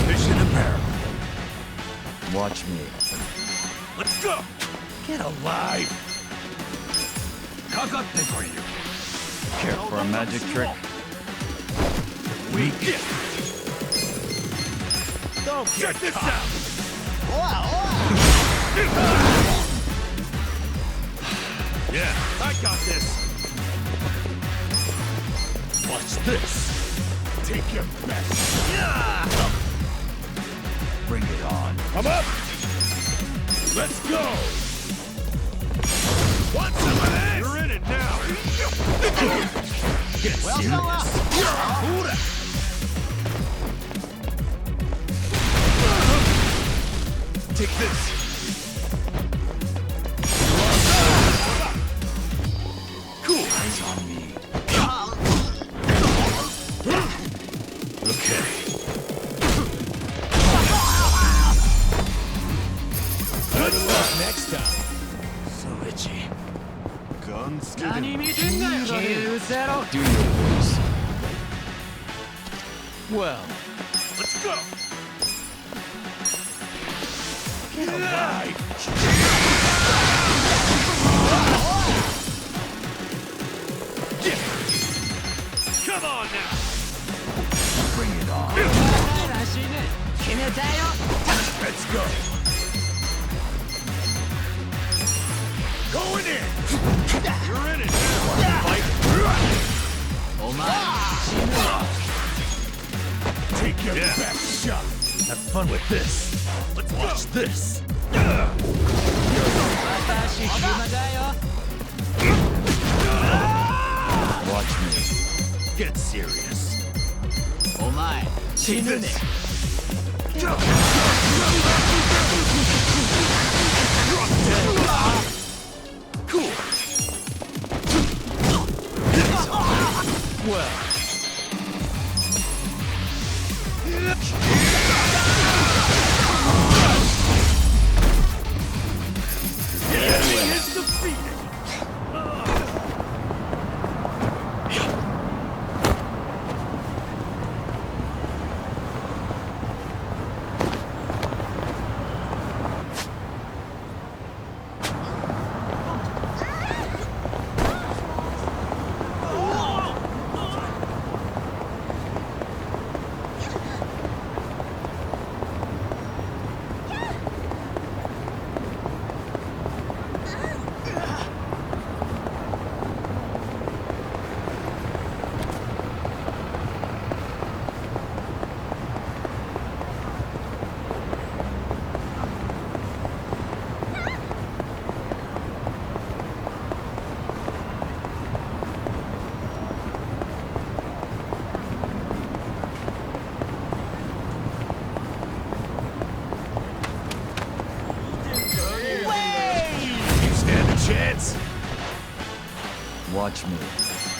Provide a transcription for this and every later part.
Fish in a barrel. Watch me. Let's go. Get alive. Kakatte for you. Care for a magic trick? We get. Don't check this out. Yeah, I got this. Watch this. Take your best. Yeah. Bring it on. Come up. Let's go. Want some of this? You're in it now. Get serious. Take this. Cool. Eyes on me. Okay. Good luck next time. So itchy. Guns. Do your voice. Well, Let's go. Get alive. Yeah. Come on now. bring it on. Let's go. Going in. You're in it now. Fight. Take your best shot. Have fun with this. Let's watch this. Watch me. Get serious. Take this. Cool. Well, The enemy is defeated. You stand a chance. watch me.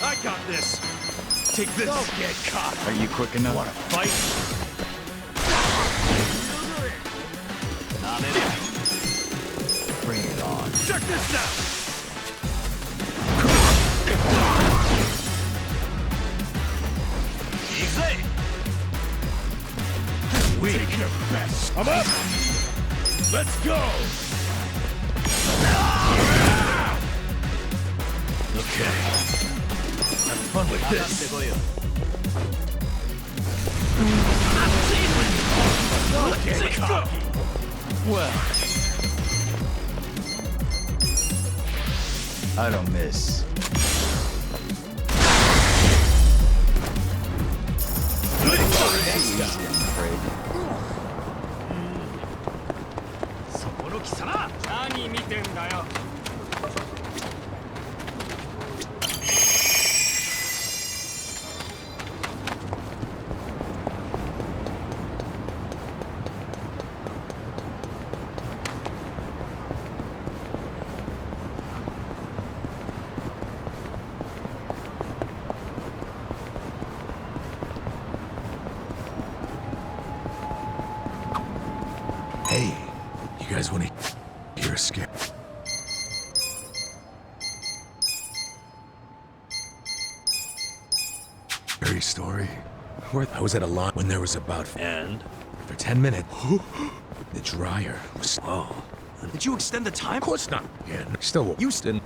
I got this. Take this. Don't get caught. Are you quick enough? Want to fight? Bring it on. Check this out. Easy. Take your best. I'm up. Let's go. Okay. Have fun with this. Get cocky. Well, I don't miss. Good luck Too next easy, time. I'm afraid. そこの貴様。何見てんだよ。Hey, you guys want to hear a scare? Scary story? I was at a line when there was about... And? For 10 minutes. The dryer was... Oh. Did you extend the time? Of course not. Yeah, still... Houston.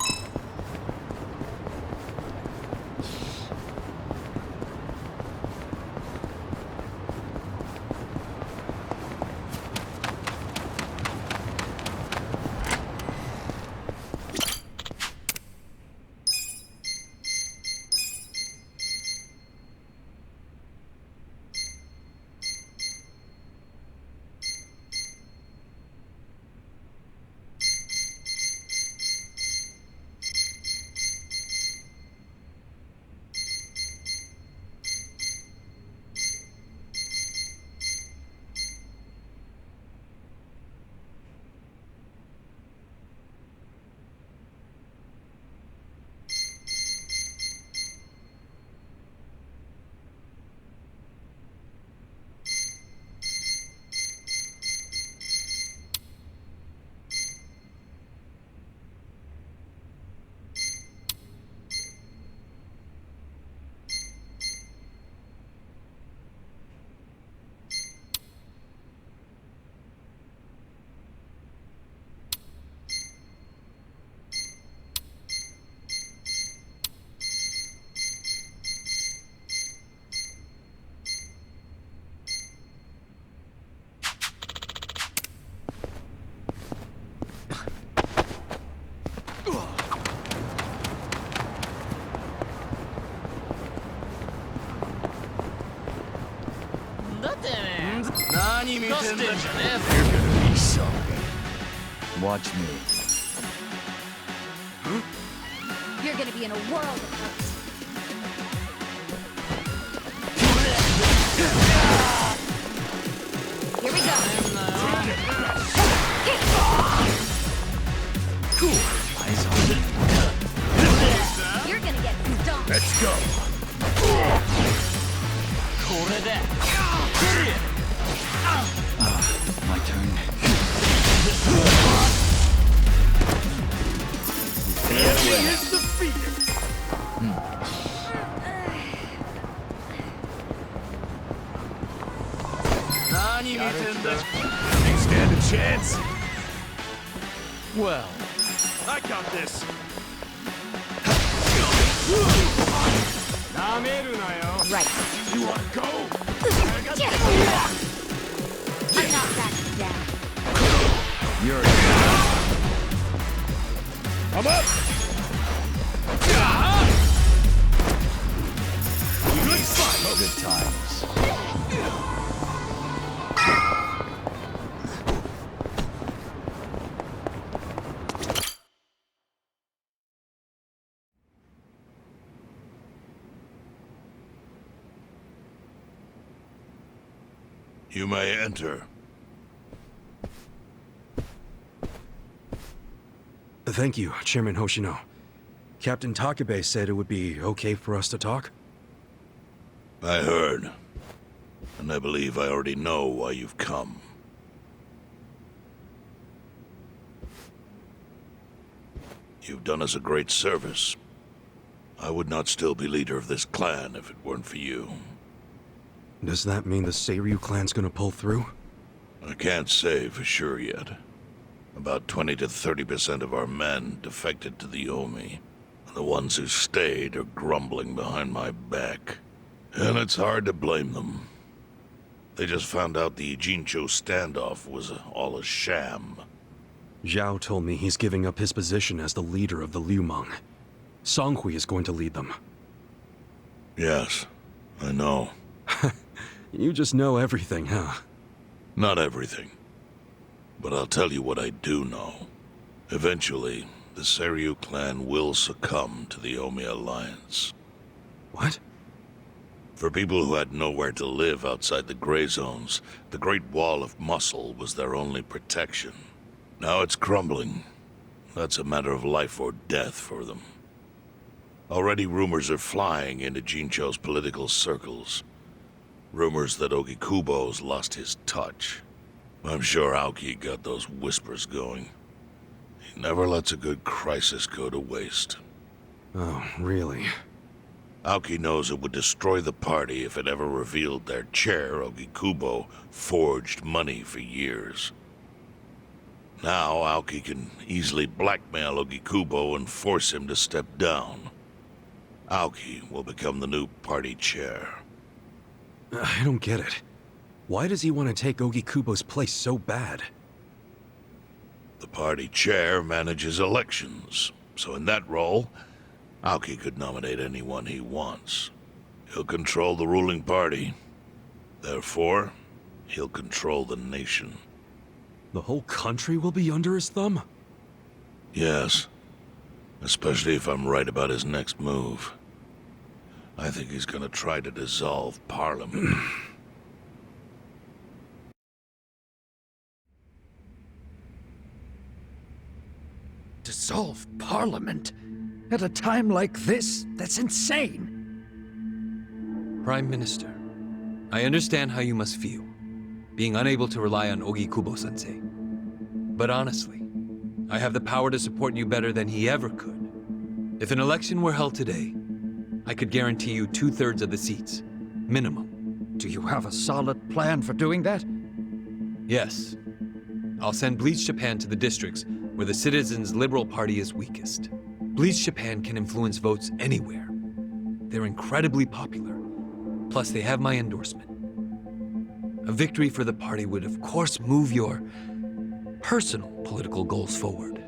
Watch me. You're gonna be in a world of hurt. Here we go. Cool. Eyes on it. You're gonna get stomped. Let's go. My turn. Is defeated. They stand a chance. Well, I got this. Right. You wanna go? I'm not backing down. you're I'm up. Good fight. good times. You may enter. Thank you, Chairman Hoshino. Captain Takabe said it would be okay for us to talk. I heard. And I believe I already know why you've come. You've done us a great service. I would not still be leader of this clan if it weren't for you. Does that mean the Seiryu clan's gonna pull through? I can't say for sure yet. About 20 to 30% of our men defected to the Omi. And the ones who stayed are grumbling behind my back. And it's hard to blame them. They just found out the Jincho standoff was all a sham. Zhao told me he's giving up his position as the leader of the Liumang. Songhui is going to lead them. Yes, I know. You just know everything, huh? Not everything. But I'll tell you what I do know. Eventually, the Seiryu clan will succumb to the Omi Alliance. What? For people who had nowhere to live outside the gray zones, the Great Wall of Muscle was their only protection. Now it's crumbling. That's a matter of life or death for them. Already rumors are flying into Jincho's political circles. Rumors that Ogikubo's lost his touch. I'm sure Aoki got those whispers going. He never lets a good crisis go to waste. Oh, really? Aoki knows it would destroy the party if it ever revealed their chair, Ogikubo, forged money for years. Now, Aoki can easily blackmail Ogikubo and force him to step down. Aoki will become the new party chair. I don't get it. Why does he want to take Ogikubo's place so bad? The party chair manages elections, so in that role, Aoki could nominate anyone he wants. He'll control the ruling party. Therefore, he'll control the nation. The whole country will be under his thumb? Yes. Especially if I'm right about his next move. I think he's gonna try to dissolve Parliament. Dissolve Parliament? At a time like this? That's insane! Prime Minister, I understand how you must feel, being unable to rely on Ogikubo-sensei. But honestly, I have the power to support you better than he ever could. If an election were held today, I could guarantee you 2/3 of the seats, minimum. Do you have a solid plan for doing that? Yes. I'll send Bleach Japan to the districts where the Citizens' Liberal Party is weakest. Bleach Japan can influence votes anywhere. They're incredibly popular. Plus, they have my endorsement. A victory for the party would, of course, move your personal political goals forward.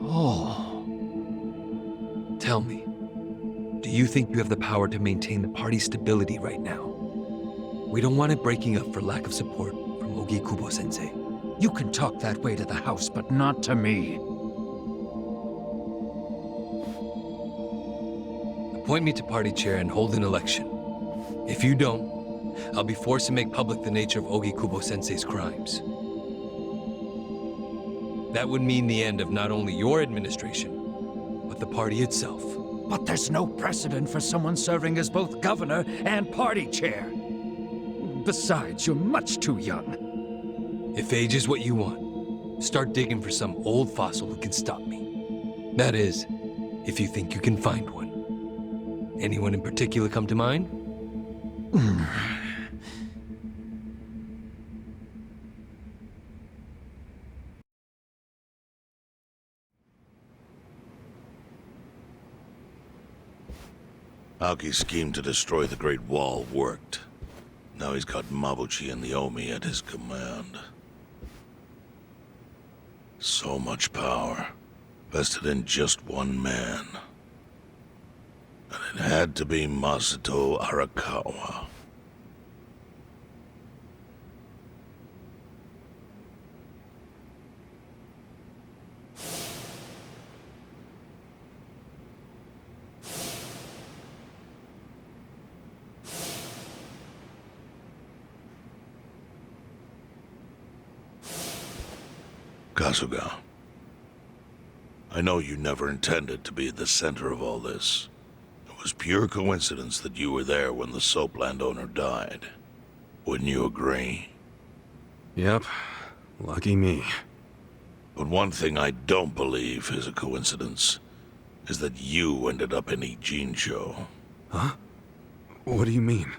Oh. Tell me, do you think you have the power to maintain the party's stability right now? We don't want it breaking up for lack of support from Ogikubo-sensei. You can talk that way to the House, but not to me. Appoint me to party chair and hold an election. If you don't, I'll be forced to make public the nature of Ogikubo-sensei's crimes. That would mean the end of not only your administration, but the party itself. But there's no precedent for someone serving as both governor and party chair. Besides, you're much too young. If age is what you want, start digging for some old fossil who can stop me. That is, if you think you can find one. Anyone in particular come to mind? Aoki's scheme to destroy the Great Wall worked. Now he's got Mabuchi and the Omi at his command. So much power, vested in just one man. And it had to be Masato Arakawa. Kasuga, I know you never intended to be at the center of all this. It was pure coincidence that you were there when the soap landowner died. Wouldn't you agree? Yep. Lucky me. But one thing I don't believe is a coincidence is that you ended up in Ijincho. Huh? What do you mean?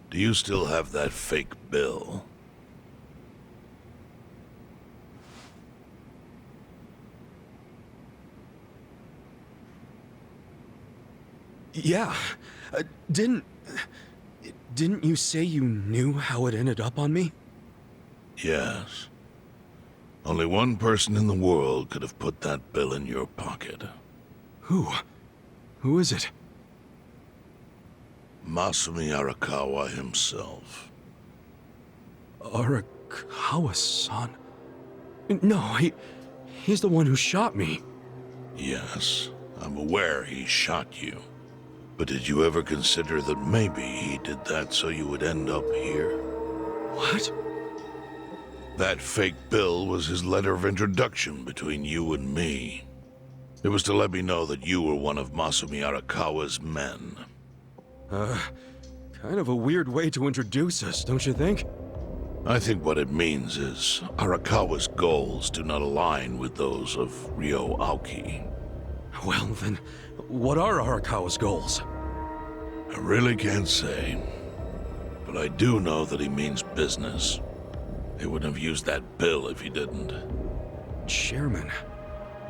Do you still have that fake bill? Yeah. Didn't you say you knew how it ended up on me? Yes. Only one person in the world could have put that bill in your pocket. Who? Who is it? Masumi Arakawa himself. Arakawa-san? No, he's the one who shot me. Yes, I'm aware he shot you. But did you ever consider that maybe he did that so you would end up here? What? That fake bill was his letter of introduction between you and me. It was to let me know that you were one of Masumi Arakawa's men. Kind of a weird way to introduce us, don't you think? I think what it means is Arakawa's goals do not align with those of Ryo Aoki. Well, then, what are Arakawa's goals? I really can't say. But I do know that he means business. He wouldn't have used that bill if he didn't. Chairman,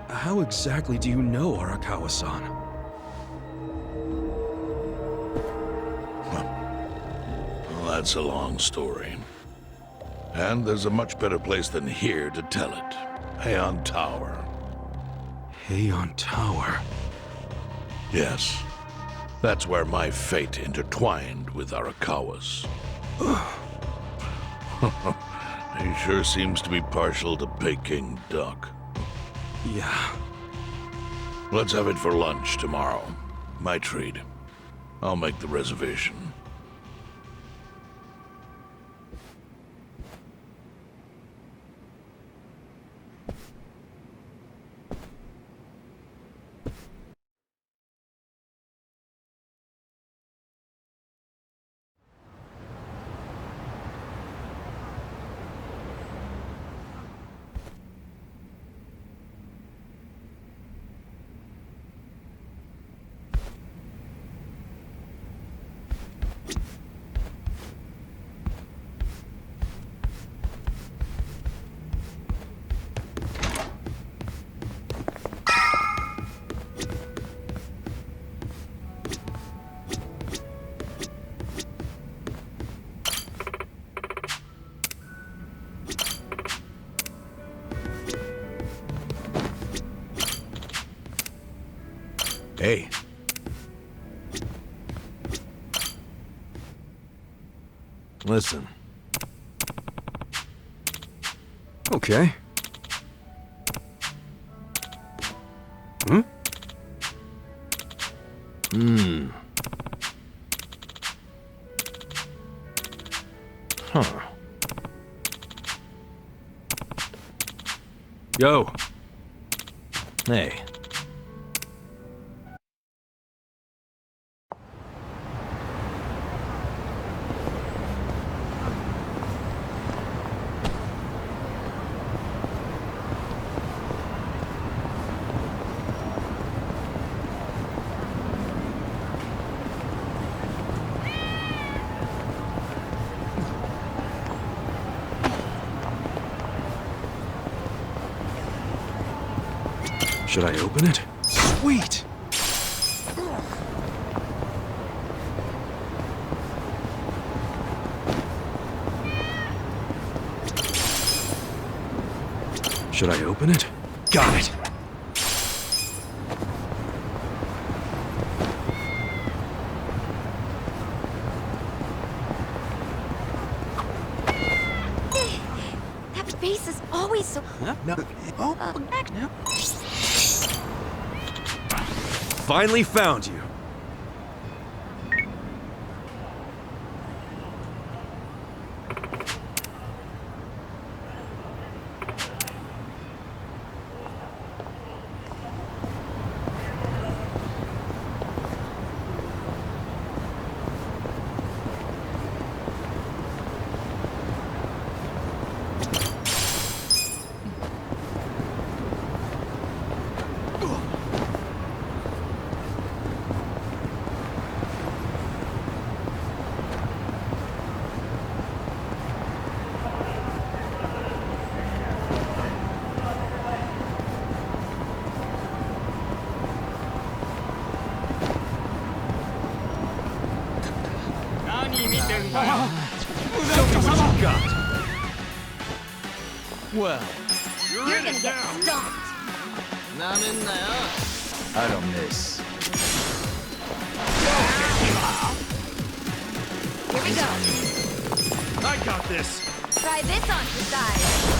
how exactly do you know Arakawa-san? Well, that's a long story. And there's a much better place than here to tell it. Heian Tower. Heian Tower. Yes. That's where my fate intertwined with Arakawa's. He sure seems to be partial to Peking duck. Yeah. Let's have it for lunch tomorrow. My treat. I'll make the reservation. Hey. Listen. Okay. Hmm? Huh. Yo. Hey. Should I open it? Sweet! Should I open it? Got it! That face is always so... No. no. Finally found you. Well, You're gonna get stomped. I don't miss. Here we go. I got this. Try this on your side.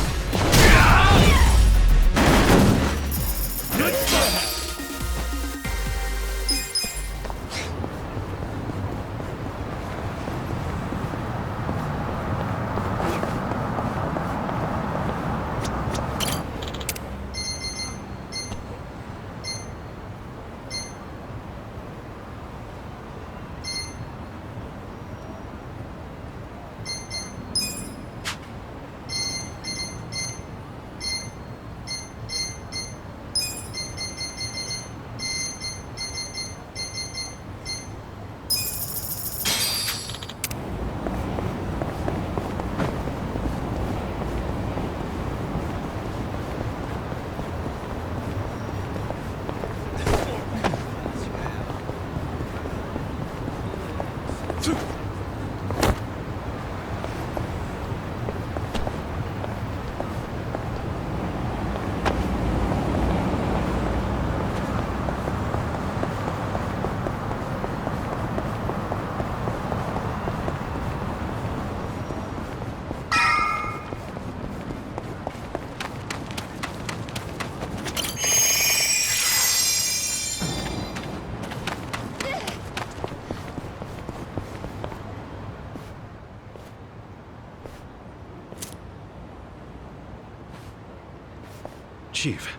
Chief.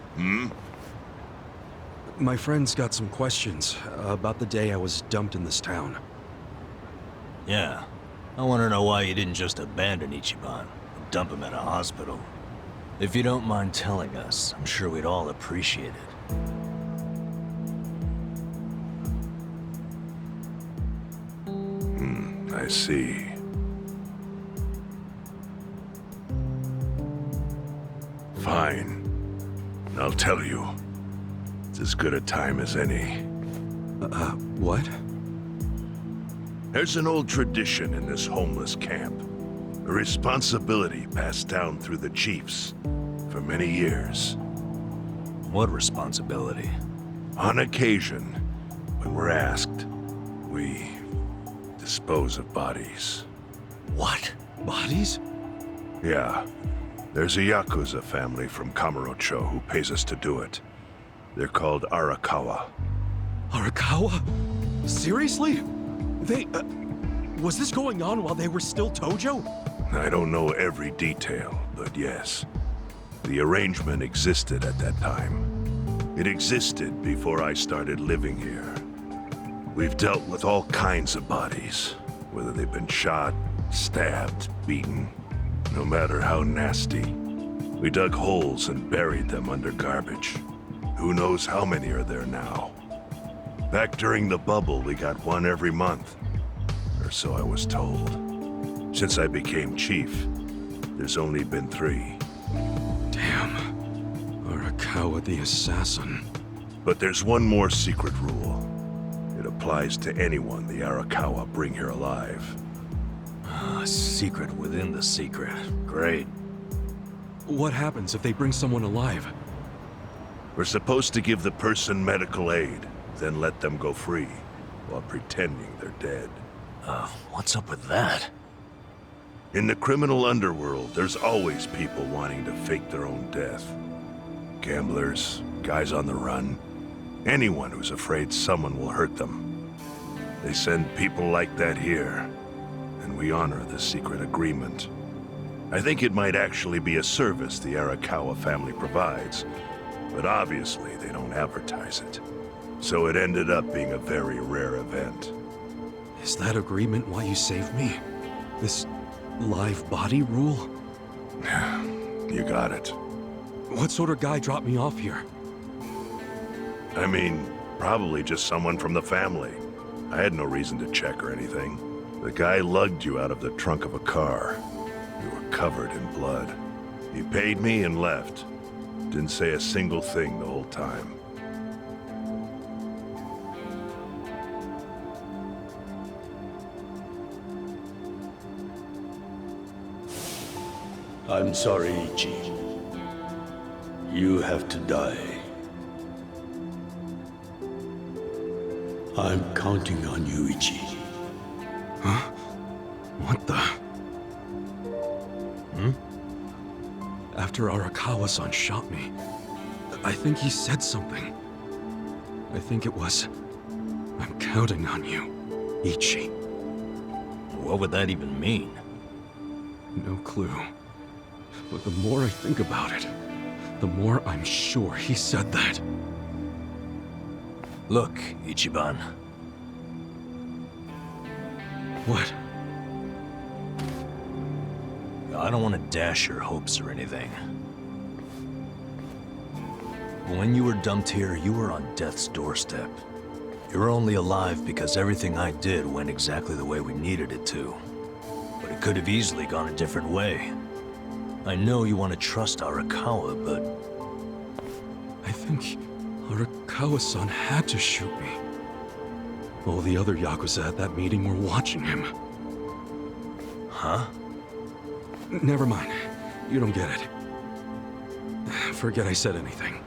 My friend's got some questions about the day I was dumped in this town. Yeah. I want to know why you didn't just abandon Ichiban and dump him at a hospital. If you don't mind telling us, I'm sure we'd all appreciate it. I see. Fine. I'll tell you. It's as good a time as any. What? There's an old tradition in this homeless camp. A responsibility passed down through the chiefs for many years. What responsibility? On occasion, when we're asked, we dispose of bodies. What? Bodies? Yeah. There's a Yakuza family from Kamurocho who pays us to do it. They're called Arakawa. Arakawa? Seriously? They, was this going on while they were still Tojo? I don't know every detail, but yes. The arrangement existed at that time. It existed before I started living here. We've dealt with all kinds of bodies, whether they've been shot, stabbed, beaten, no matter how nasty. We dug holes and buried them under garbage. Who knows how many are there now? Back during the bubble, we got one every month. Or so I was told. Since I became chief, there's only been 3. Damn. Arakawa the assassin. But there's one more secret rule. It applies to anyone the Arakawa bring here alive. A secret within the secret. Great. What happens if they bring someone alive? We're supposed to give the person medical aid, then let them go free, while pretending they're dead. What's up with that? In the criminal underworld, there's always people wanting to fake their own death. Gamblers, guys on the run, anyone who's afraid someone will hurt them. They send people like that here, and we honor the secret agreement. I think it might actually be a service the Arakawa family provides, but obviously they don't advertise it. So it ended up being a very rare event. Is that agreement why you saved me? This live body rule? You got it. What sort of guy dropped me off here? I mean, probably just someone from the family. I had no reason to check or anything. The guy lugged you out of the trunk of a car. You were covered in blood. He paid me and left. Didn't say a single thing the whole time. I'm sorry, Ichi. You have to die. I'm counting on you, Ichi. Huh? What the? After Arakawa-san shot me, I think he said something. I think it was, I'm counting on you, Ichi. What would that even mean? No clue. But the more I think about it, the more I'm sure he said that. Look, Ichiban. What? I don't want to dash your hopes or anything. When you were dumped here, you were on death's doorstep. You were only alive because everything I did went exactly the way we needed it to. But it could have easily gone a different way. I know you want to trust Arakawa, but... I think Arakawa-san had to shoot me. All the other Yakuza at that meeting were watching him. Huh? Never mind. You don't get it. Forget I said anything.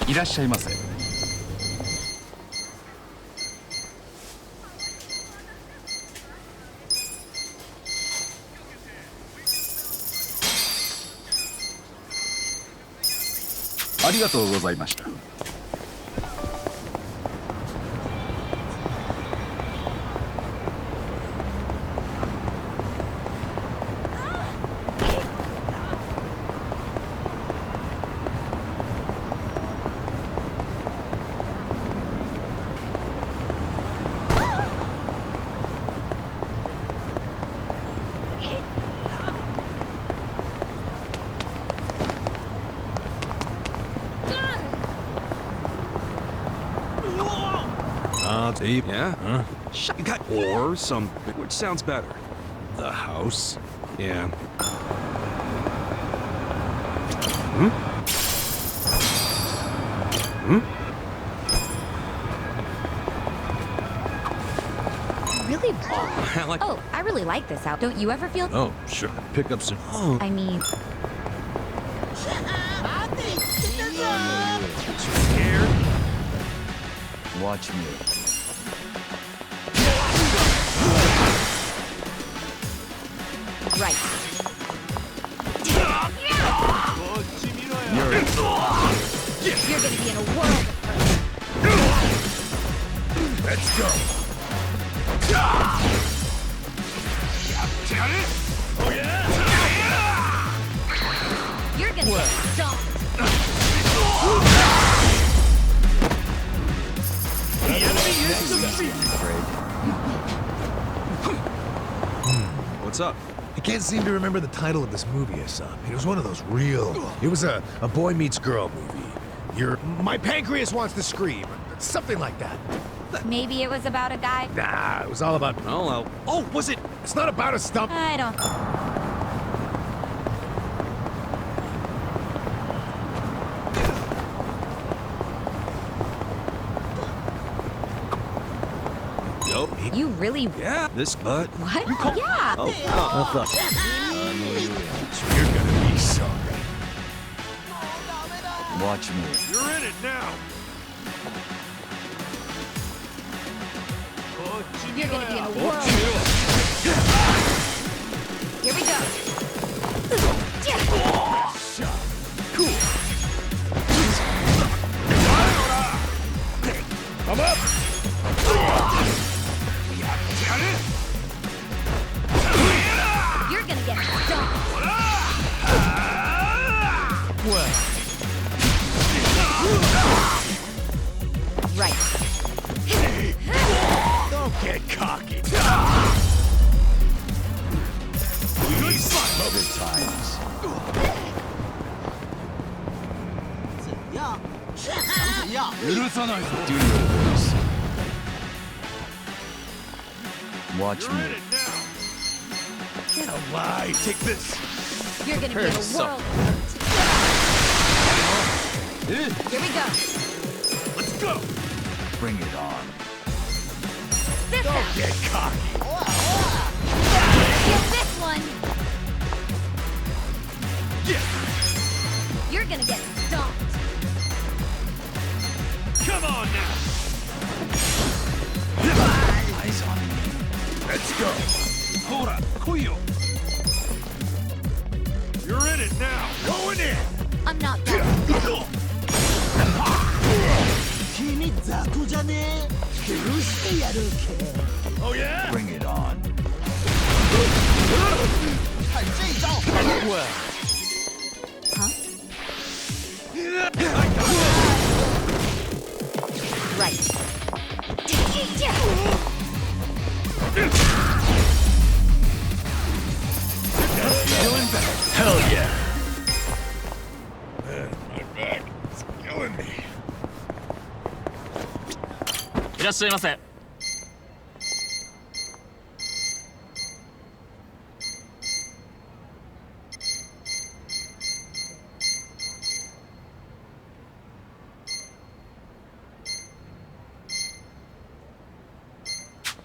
いらっしゃいませ。ありがとうございました。Deep. Yeah? Huh? You got or something, which sounds better. The house? Yeah. Really? I like. Oh, I really like this out. Don't you ever feel? Oh, sure. Pick up some. Oh, I mean, scared? Watch me. right. You're gonna be in a world of hurt. Let's go. You're gonna get stomped. What's up? I can't seem to remember the title of this movie I saw. It was one of those real... It was a boy meets girl movie. My pancreas wants to scream. Something like that. Maybe it was about a guy. Nah, it was all about... Oh, was it? It's not about a stump. I don't. You really? Yeah. This, but What? Yeah. You're gonna be sorry. Watch me. You're in it now. You're gonna be in a world. Here we go. I'm up! You're gonna get stomped. Right. Don't get cocky. Good times. Do your voice. Watch me. Don't lie. Take this. You're gonna be in a world. Here we go. Let's go. Bring it on. This Don't out. get cocky. Get this one. You're gonna get stomped. Come on now. Eyes on me. Let's go. Hora, Kuyo. You're in it now. Going in. I'm not done. Oh yeah? Bring it on. Huh? Right. Hell yeah. My back. It's killing っしゃいませ。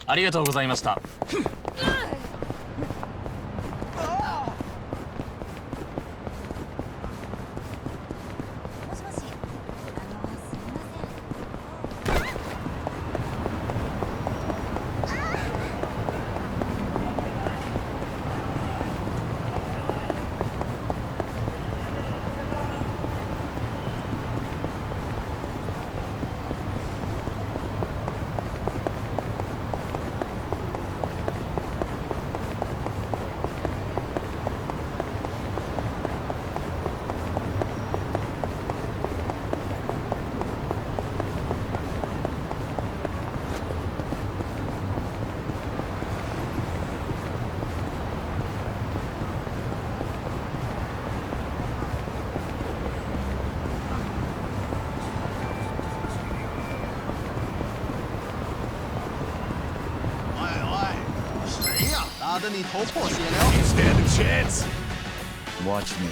ありがとうございました。もしもし。すみ打得你头破血流。 Stand a chance. Watch me.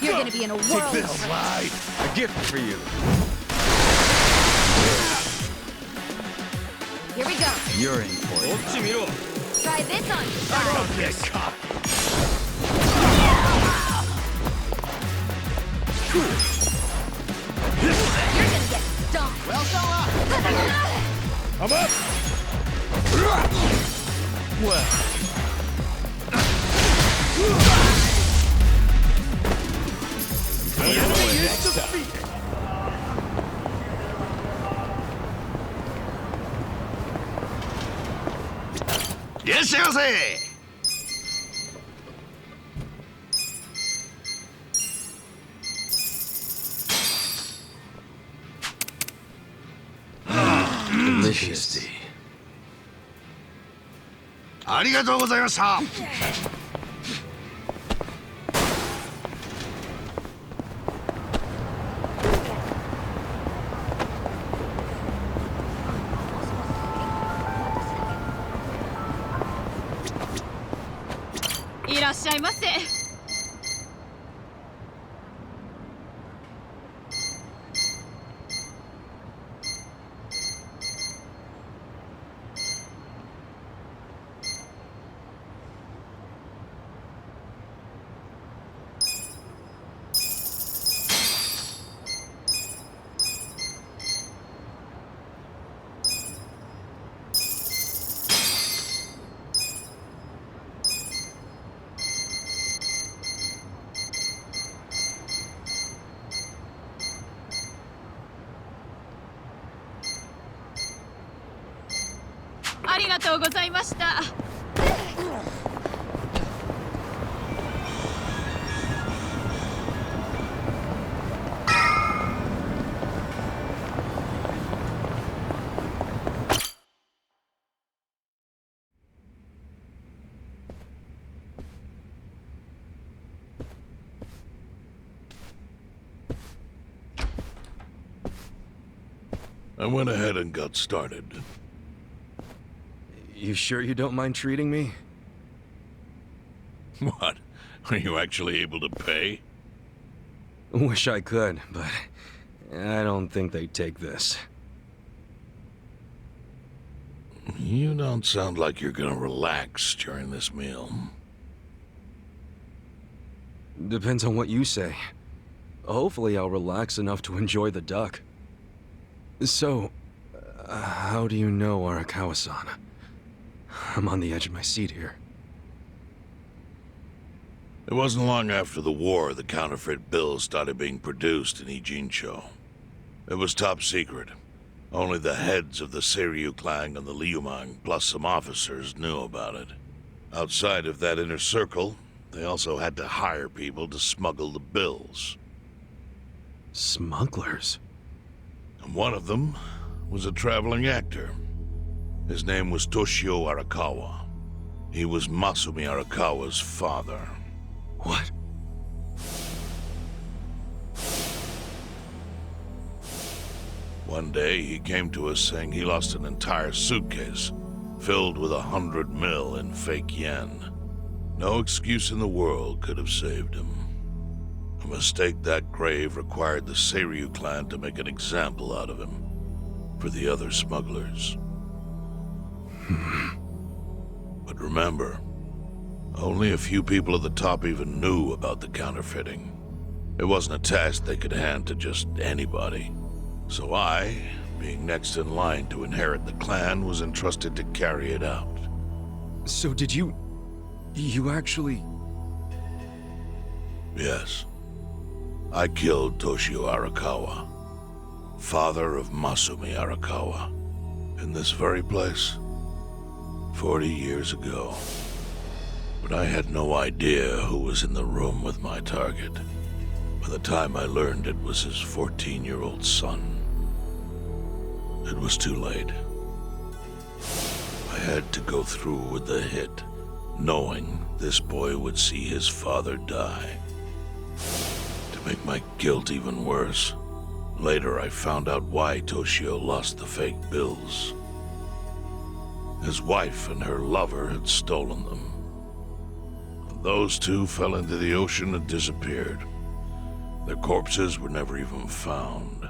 You're gonna be in a Take world this, of hurt. slide. A gift for you. Here we go. You're in for it. Try this on. Try. This cop. You're gonna get stomped. 不要上了。 I'm up. The enemy is defeated. いらっしゃいませ。Delicious. ありがとうございました。いらっしゃいませ。ありがとうございました。I went ahead and got started. You sure you don't mind treating me? What? Are you actually able to pay? Wish I could, but I don't think they'd take this. You don't sound like you're gonna relax during this meal. Depends on what you say. Hopefully I'll relax enough to enjoy the duck. So, how do you know Arakawa-san? I'm on the edge of my seat here. It wasn't long after the war the counterfeit bills started being produced in Ijincho. It was top secret. Only the heads of the Seiryu clan and the Liumang, plus some officers, knew about it. Outside of that inner circle, they also had to hire people to smuggle the bills. Smugglers? And one of them was a traveling actor. His name was Toshio Arakawa. He was Masumi Arakawa's father. What? One day, he came to us saying he lost an entire suitcase filled with 100 mil in fake yen. No excuse in the world could have saved him. A mistake that grave required the Seiryu clan to make an example out of him for the other smugglers. But remember, only a few people at the top even knew about the counterfeiting. It wasn't a task they could hand to just anybody. So I, being next in line to inherit the clan, was entrusted to carry it out. So did you actually... Yes. I killed Toshio Arakawa, father of Masumi Arakawa, in this very place, 40 years ago. But I had no idea who was in the room with my target. By the time I learned it was his 14-year-old son, it was too late. I had to go through with the hit, knowing this boy would see his father die. To make my guilt even worse, later I found out why Toshio lost the fake bills. His wife and her lover had stolen them. Those two fell into the ocean and disappeared. Their corpses were never even found.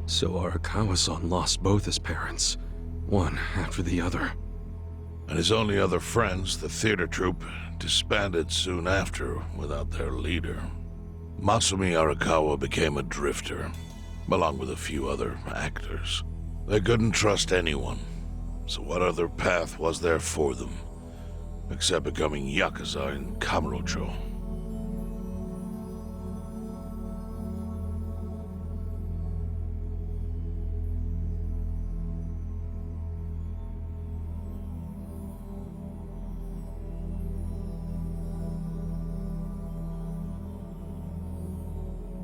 So Arakawa-san lost both his parents, one after the other. And his only other friends, the theater troupe, disbanded soon after without their leader. Masumi Arakawa became a drifter, along with a few other actors. They couldn't trust anyone, so what other path was there for them, except becoming Yakuza in Kamurocho?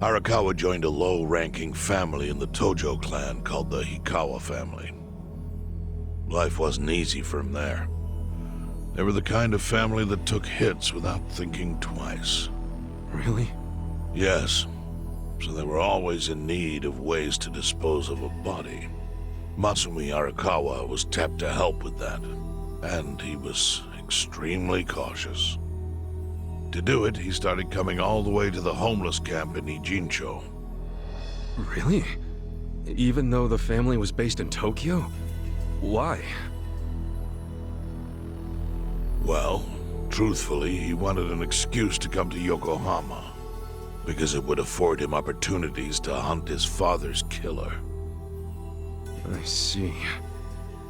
Arakawa joined a low-ranking family in the Tojo clan called the Hikawa family. Life wasn't easy for him there. They were the kind of family that took hits without thinking twice. Really? Yes. So they were always in need of ways to dispose of a body. Masumi Arakawa was tapped to help with that, and he was extremely cautious. To do it, he started coming all the way to the homeless camp in Ijincho. Really? Even though the family was based in Tokyo? Why? Well, truthfully, he wanted an excuse to come to Yokohama, because it would afford him opportunities to hunt his father's killer. I see.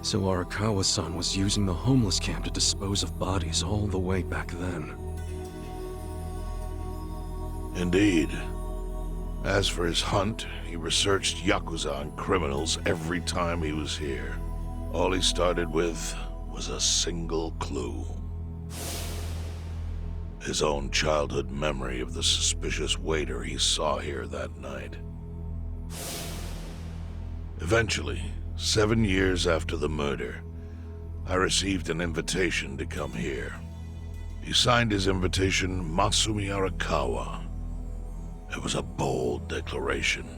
So Arakawa-san was using the homeless camp to dispose of bodies all the way back then. Indeed. As for his hunt, he researched Yakuza and criminals every time he was here. All he started with was a single clue. His own childhood memory of the suspicious waiter he saw here that night. Eventually, 7 years after the murder, I received an invitation to come here. He signed his invitation Masumi Arakawa. It was a bold declaration,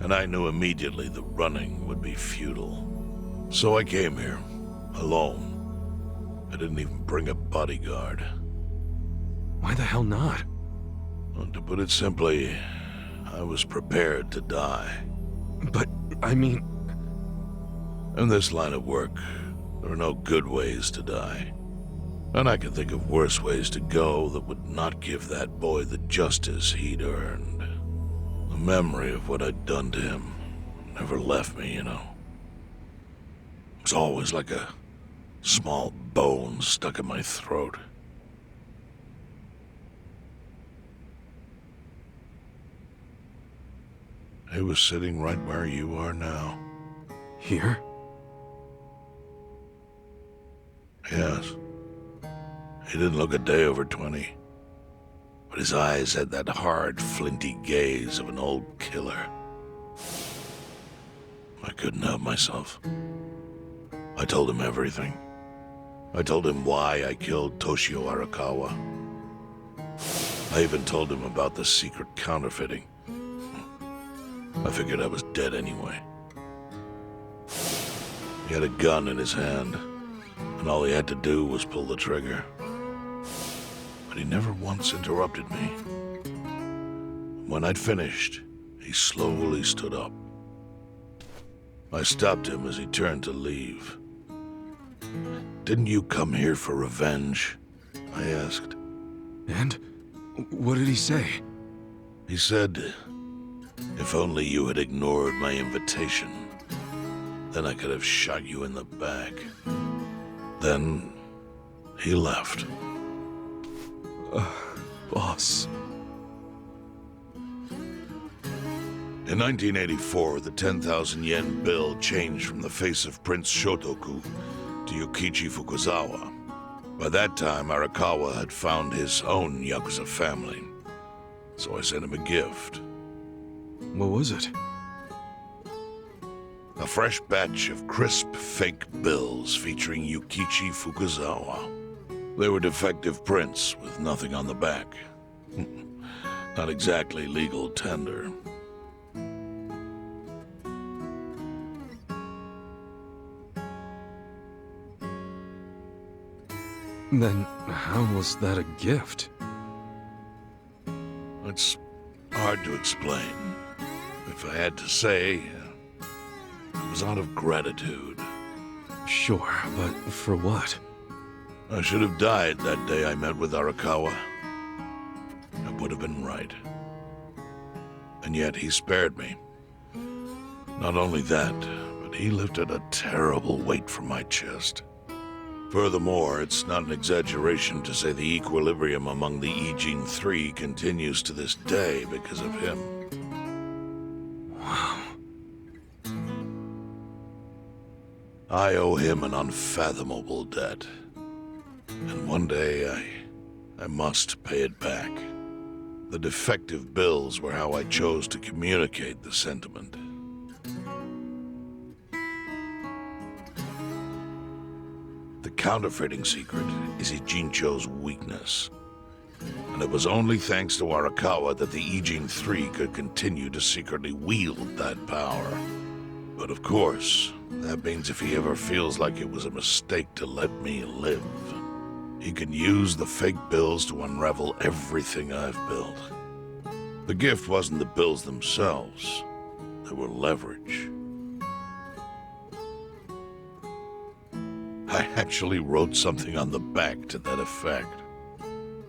and I knew immediately the running would be futile. So I came here, alone. I didn't even bring a bodyguard. Why the hell not? Well, to put it simply, I was prepared to die. But, I mean... In this line of work, there are no good ways to die. And I can think of worse ways to go that would not give that boy the justice he'd earned. The memory of what I'd done to him never left me, you know. It was always like a small bone stuck in my throat. He was sitting right where you are now. Here? Yes. He didn't look a day over 20. But his eyes had that hard, flinty gaze of an old killer. I couldn't help myself. I told him everything. I told him why I killed Toshio Arakawa. I even told him about the secret counterfeiting. I figured I was dead anyway. He had a gun in his hand, and all he had to do was pull the trigger. But he never once interrupted me. When I'd finished, he slowly stood up. I stopped him as he turned to leave. "Didn't you come here for revenge?" I asked. And? What did he say? He said, "If only you had ignored my invitation, then I could have shot you in the back." Then he left. Boss. In 1984, the 10,000 yen bill changed from the face of Prince Shotoku to Yukichi Fukuzawa. By that time, Arakawa had found his own Yakuza family, so I sent him a gift. What was it? A fresh batch of crisp fake bills featuring Yukichi Fukuzawa. They were defective prints with nothing on the back. Not exactly legal tender. Then how was that a gift? It's hard to explain. If I had to say, it was out of gratitude. Sure, but for what? I should have died that day I met with Arakawa. I would have been right. And yet he spared me. Not only that, but he lifted a terrible weight from my chest. Furthermore, it's not an exaggeration to say the equilibrium among the Ijin Three continues to this day because of him. Wow. I owe him an unfathomable debt. And one day, I must pay it back. The defective bills were how I chose to communicate the sentiment. The counterfeiting secret is Ijincho's weakness. And it was only thanks to Arakawa that the Ijin Three could continue to secretly wield that power. But of course, that means if he ever feels like it was a mistake to let me live, he can use the fake bills to unravel everything I've built. The gift wasn't the bills themselves. They were leverage. I actually wrote something on the back to that effect.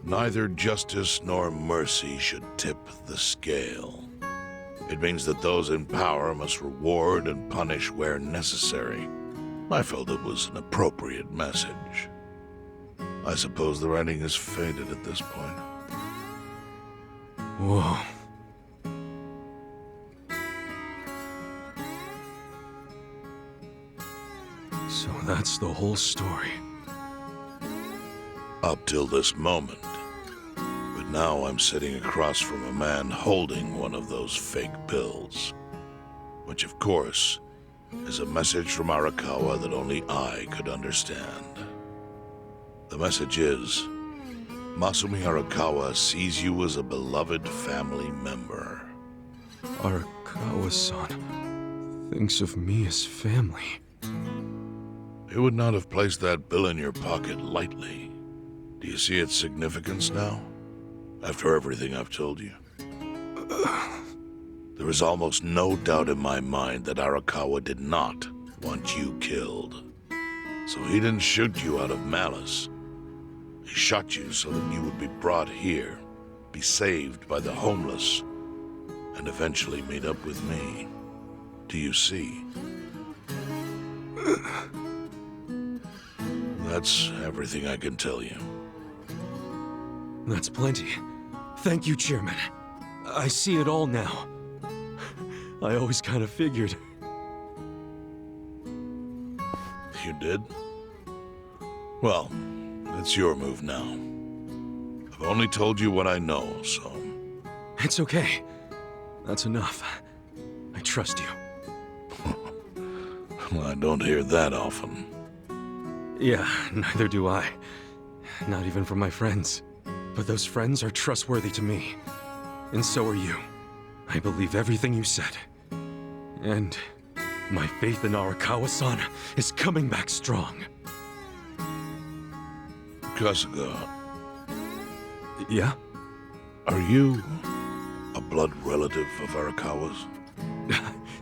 Neither justice nor mercy should tip the scale. It means that those in power must reward and punish where necessary. I felt it was an appropriate message. I suppose the writing is faded at this point. Whoa. So that's the whole story. Up till this moment. But now I'm sitting across from a man holding one of those fake bills. Which, of course, is a message from Arakawa that only I could understand. The message is, Masumi Arakawa sees you as a beloved family member. Arakawa-san thinks of me as family. He would not have placed that bill in your pocket lightly. Do you see its significance now? After everything I've told you? There is almost no doubt in my mind that Arakawa did not want you killed. So he didn't shoot you out of malice. He shot you so that you would be brought here, be saved by the homeless, and eventually meet up with me. Do you see? That's everything I can tell you. That's plenty. Thank you, Chairman. I see it all now. I always kind of figured. You did? Well, it's your move now. I've only told you what I know, so... It's okay. That's enough. I trust you. Well, I don't hear that often. Yeah, neither do I. Not even from my friends. But those friends are trustworthy to me. And so are you. I believe everything you said. And my faith in Arakawa-san is coming back strong. Kasuga, Yeah? are you a blood relative of Arakawa's?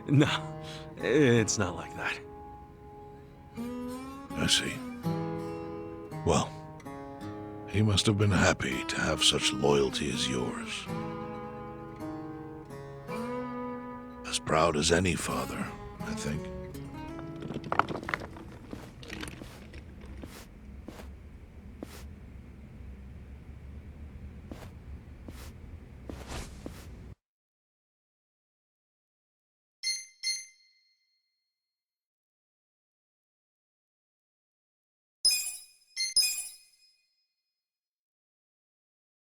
No, it's not like that. I see. Well, he must have been happy to have such loyalty as yours. As proud as any father, I think.